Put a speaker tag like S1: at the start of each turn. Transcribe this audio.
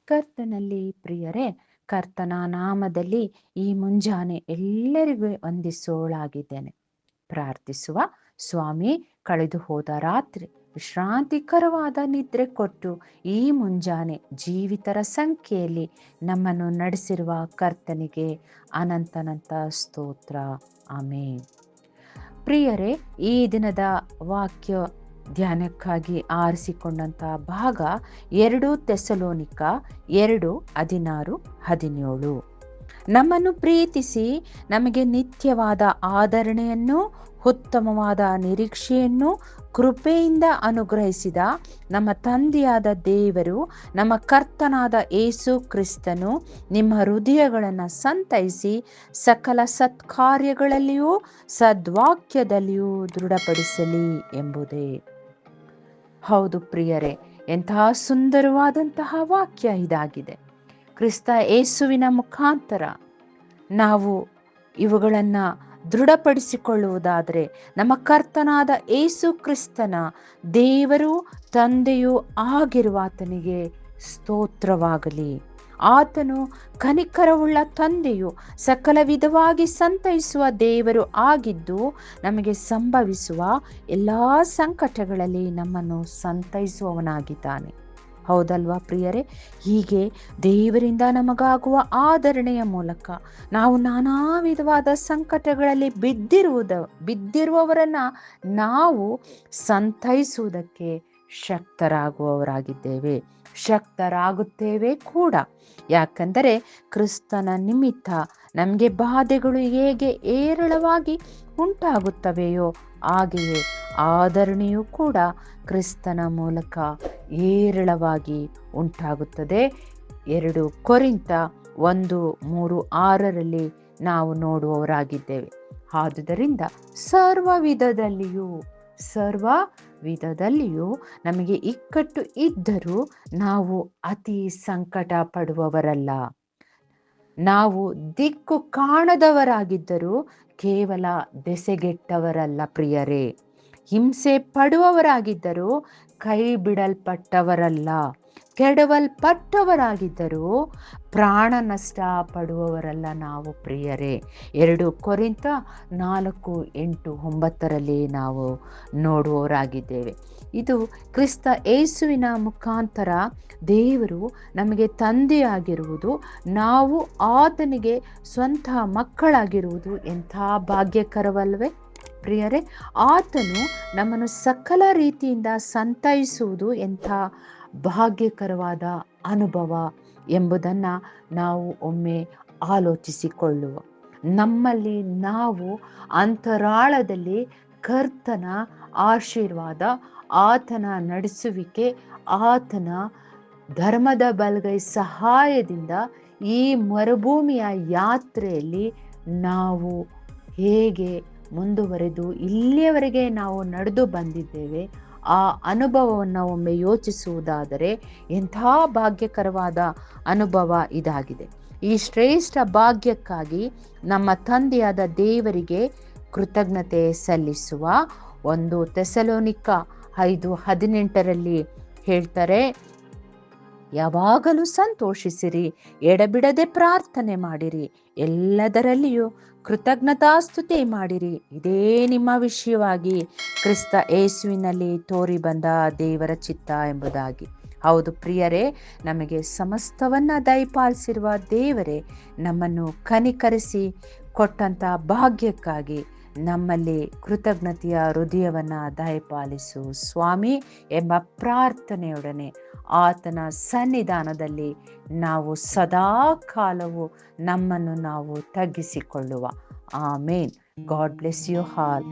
S1: ಕರ್ತನಲ್ಲಿ ಪ್ರಿಯರೇ, ಕರ್ತನ ನಾಮದಲ್ಲಿ ಈ ಮುಂಜಾನೆ ಎಲ್ಲರಿಗೂ ವಂದಿಸೋಳಾಗಿದ್ದೇನೆ. ಪ್ರಾರ್ಥಿಸುವ. ಸ್ವಾಮಿ, ಕಳೆದು ಹೋದ ರಾತ್ರಿ ವಿಶ್ರಾಂತಿಕರವಾದ ನಿದ್ರೆ ಕೊಟ್ಟು ಈ ಮುಂಜಾನೆ ಜೀವಿತರ ಸಂಖ್ಯೆಯಲ್ಲಿ ನಮ್ಮನ್ನು ನಡೆಸಿರುವ ಕರ್ತನಿಗೆ ಅನಂತನಂತ ಸ್ತೋತ್ರ. ಆಮೇನ್. ಪ್ರಿಯರೇ, ಈ ದಿನದ ವಾಕ್ಯ ಧ್ಯಾನಕ್ಕಾಗಿ ಆರಿಸಿಕೊಂಡಂತ ಭಾಗ 2 ತೆಸಲೋನಿಕ 2:16-17. ನಮ್ಮನ್ನು ಪ್ರೀತಿಸಿ ನಮಗೆ ನಿತ್ಯವಾದ ಆದರಣೆಯನ್ನು, ಉತ್ತಮವಾದ ನಿರೀಕ್ಷೆಯನ್ನು ಕೃಪೆಯಿಂದ ಅನುಗ್ರಹಿಸಿದ ನಮ್ಮ ತಂದೆಯಾದ ದೇವರು, ನಮ್ಮ ಕರ್ತನಾದ ಯೇಸು ಕ್ರಿಸ್ತನು ನಿಮ್ಮ ಹೃದಯಗಳನ್ನು ಸಂತೈಸಿ ಸಕಲ ಸತ್ಕಾರ್ಯಗಳಲ್ಲಿಯೂ ಸದ್ವಾಕ್ಯದಲ್ಲಿಯೂ ದೃಢಪಡಿಸಲಿ ಎಂಬುದೇ. ಹೌದು ಪ್ರಿಯರೇ, ಎಂತಹ ಸುಂದರವಾದಂತಹ ವಾಕ್ಯ ಇದಾಗಿದೆ. ಕ್ರಿಸ್ತ ಯೇಸುವಿನ ಮುಖಾಂತರ ನಾವು ಇವುಗಳನ್ನು ದೃಢಪಡಿಸಿಕೊಳ್ಳುವುದಾದರೆ ನಮ್ಮ ಕರ್ತನಾದ ಯೇಸು ಕ್ರಿಸ್ತನ ದೇವರು ತಂದೆಯೂ ಆಗಿರುವ ಆತನಿಗೆ ಸ್ತೋತ್ರವಾಗಲಿ. ಆತನು ಕನಿಕರವುಳ್ಳ ತಂದೆಯು ಸಕಲ ವಿಧವಾಗಿ ಸಂತೈಸುವ ದೇವರು ಆಗಿದ್ದು ನಮಗೆ ಸಂಭವಿಸುವ ಎಲ್ಲ ಸಂಕಟಗಳಲ್ಲಿ ನಮ್ಮನ್ನು ಸಂತೈಸುವವನಾಗಿದ್ದಾನೆ. ಹೌದಲ್ವಾ ಪ್ರಿಯರೇ? ಹೀಗೆ ದೇವರಿಂದ ನಮಗಾಗುವ ಆದರಣೆಯ ಮೂಲಕ ನಾವು ನಾನಾ ವಿಧವಾದ ಸಂಕಟಗಳಲ್ಲಿ ಬಿದ್ದಿರುವವರನ್ನ ನಾವು ಸಂತೈಸುವುದಕ್ಕೆ ಶಕ್ತರಾಗುತ್ತೇವೆ ಕೂಡ. ಯಾಕಂದರೆ ಕ್ರಿಸ್ತನ ನಿಮಿತ್ತ ನಮಗೆ ಬಾಧೆಗಳು ಹೇಗೆ ಏರಳವಾಗಿ ಉಂಟಾಗುತ್ತವೆಯೋ ಹಾಗೆಯೇ ಆದರಣೆಯೂ ಕೂಡ ಕ್ರಿಸ್ತನ ಮೂಲಕ ಏರಳವಾಗಿ ಉಂಟಾಗುತ್ತದೆ. 2 ಕೊರಿಂಥ 1:3-6 ನಾವು ನೋಡುವವರಾಗಿದ್ದೇವೆ. ಆದುದರಿಂದ ಸರ್ವ ವಿಧದಲ್ಲಿಯೂ ನಮಗೆ ಇಕ್ಕಟ್ಟು ಇದ್ದರೂ ನಾವು ಅತಿ ಸಂಕಟ ಪಡುವವರಲ್ಲ. ನಾವು ದಿಕ್ಕು ಕಾಣದವರಾಗಿದ್ದರೂ ಕೇವಲ ದೆಸೆಗೆಟ್ಟವರಲ್ಲ ಪ್ರಿಯರೇ. ಹಿಂಸೆ ಪಡುವವರಾಗಿದ್ದರೂ ಕೈ ಬಿಡಲ್ಪಟ್ಟವರಲ್ಲ. ಕೆಡವಲ್ಪಟ್ಟವರಾಗಿದ್ದರೂ ಪ್ರಾಣ ನಷ್ಟ ಪಡುವವರಲ್ಲ ನಾವು ಪ್ರಿಯರೇ. 2 ಕೊರಿಂಥ 4:8-9 ನಾವು ನೋಡುವವರಾಗಿದ್ದೇವೆ. ಇದು ಕ್ರಿಸ್ತ ಯೇಸುವಿನ ಮುಖಾಂತರ ದೇವರು ನಮಗೆ ತಂದೆಯಾಗಿರುವುದು, ನಾವು ಆತನಿಗೆ ಸ್ವಂತ ಮಕ್ಕಳಾಗಿರುವುದು ಎಂಥ ಭಾಗ್ಯಕರವಲ್ವೇ ಪ್ರಿಯರೇ? ಆತನು ನಮ್ಮನ್ನು ಸಕಲ ರೀತಿಯಿಂದ ಸಂತೈಸುವುದು ಎಂಥ ಭಾಗ್ಯಕರವಾದ ಅನುಭವ ಎಂಬುದನ್ನು ನಾವು ಒಮ್ಮೆ ಆಲೋಚಿಸಿಕೊಳ್ಳುವ. ನಮ್ಮಲ್ಲಿ ನಾವು ಅಂತರಾಳದಲ್ಲಿ ಕರ್ತನ ಆಶೀರ್ವಾದ, ಆತನ ನಡೆಸುವಿಕೆ, ಆತನ ಧರ್ಮದ ಬಲಗೈ ಸಹಾಯದಿಂದ ಈ ಮರುಭೂಮಿಯ ಯಾತ್ರೆಯಲ್ಲಿ ನಾವು ಹೇಗೆ ಮುಂದುವರೆದು ಇಲ್ಲಿಯವರೆಗೆ ನಾವು ನಡೆದು ಬಂದಿದ್ದೇವೆ, ಆ ಅನುಭವವನ್ನು ಒಮ್ಮೆ ಯೋಚಿಸುವುದಾದರೆ ಎಂಥ ಭಾಗ್ಯಕರವಾದ ಅನುಭವ ಇದಾಗಿದೆ. ಈ ಶ್ರೇಷ್ಠ ಭಾಗ್ಯಕ್ಕಾಗಿ ನಮ್ಮ ತಂದೆಯಾದ ದೇವರಿಗೆ ಕೃತಜ್ಞತೆ ಸಲ್ಲಿಸುವ. 1 ತೆಸಲೋನಿಕ 5:18 ಹೇಳ್ತಾರೆ, ಯಾವಾಗಲೂ ಸಂತೋಷಿಸಿರಿ, ಎಡಬಿಡದೆ ಪ್ರಾರ್ಥನೆ ಮಾಡಿರಿ, ಎಲ್ಲದರಲ್ಲಿಯೂ ಕೃತಜ್ಞತಾಸ್ತುತಿ ಮಾಡಿರಿ, ಇದೇ ನಿಮ್ಮ ವಿಷಯವಾಗಿ ಕ್ರಿಸ್ತ ಯೇಸುವಿನಲ್ಲಿ ತೋರಿ ಬಂದ ದೇವರ ಚಿತ್ತ ಎಂಬುದಾಗಿ. ಹೌದು ಪ್ರಿಯರೇ, ನಮಗೆ ಸಮಸ್ತವನ್ನ ದಯಪಾಲಿಸಿರುವ ದೇವರೇ ನಮ್ಮನ್ನು ಕನಿಕರಿಸಿ ಕೊಟ್ಟಂತ ಭಾಗ್ಯಕ್ಕಾಗಿ ನಮ್ಮಲ್ಲಿ ಕೃತಜ್ಞತೆಯ ಹೃದಯವನ್ನು ದಯಪಾಲಿಸು ಸ್ವಾಮಿ ಎಂಬ ಪ್ರಾರ್ಥನೆಯೊಡನೆ ಆತನ ಸನ್ನಿಧಾನದಲ್ಲಿ ನಾವು ಸದಾ ಕಾಲವು ನಮ್ಮನ್ನು ನಾವು ತಗ್ಗಿಸಿಕೊಳ್ಳುವ. Amen. God bless you all.